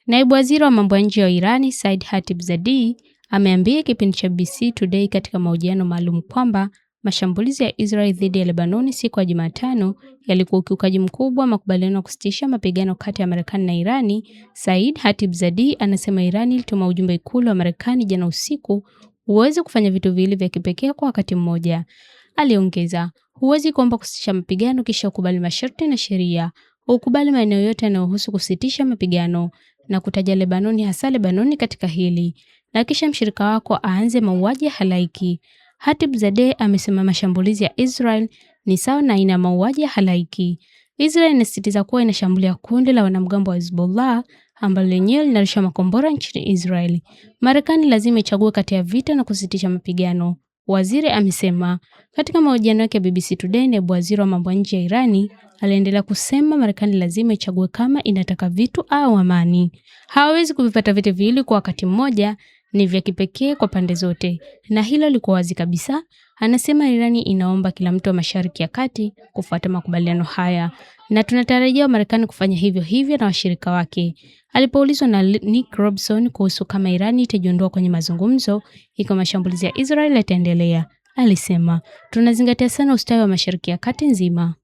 Naibu waziri wa mambo ya nje wa Irani, Said Khatibzadeh, ameambia kipindi cha BBC Today katika mahojiano maalum kwamba mashambulizi ya Israel dhidi ya Lebanon siku ya Jumatano yalikuwa ukiukaji mkubwa wa makubaliano ya kusitisha mapigano kati ya Marekani na Irani. Said Khatibzadeh anasema Irani ilituma ujumbe Ikulu wa Marekani jana usiku uweze kufanya vitu viwili vya kipekee kwa wakati mmoja. Aliongeza, huwezi kuomba kusitisha mapigano kisha ukubali masharti na sheria, ukubali maeneo yote yanayohusu kusitisha mapigano na kutaja Lebanoni, hasa Lebanoni katika hili, na kisha mshirika wako aanze mauaji ya halaiki. Khatibzadeh amesema mashambulizi ya Israel ni sawa na aina ya mauaji ya halaiki. Israel inasisitiza kuwa inashambulia kundi la wanamgambo wa Hezbollah ambalo lenyewe linarusha makombora nchini Israel. Marekani lazima ichague kati ya vita na kusitisha mapigano, waziri amesema. Katika mahojiano yake ya BBC Today, naibu waziri wa mambo ya nje ya Irani aliendelea kusema Marekani lazima ichague kama inataka vitu au amani. Hawawezi kuvipata vitu viwili kwa wakati mmoja, ni vya kipekee kwa pande zote, na hilo liko wazi kabisa. Anasema Irani inaomba kila mtu wa Mashariki ya Kati kufuata makubaliano haya, na tunatarajia Marekani kufanya hivyo hivyo na washirika wake. Alipoulizwa na Nick Robson kuhusu kama Irani itajiondoa kwenye mazungumzo ikiwa mashambulizi ya Israel yataendelea, alisema, tunazingatia sana ustawi wa Mashariki ya Kati nzima.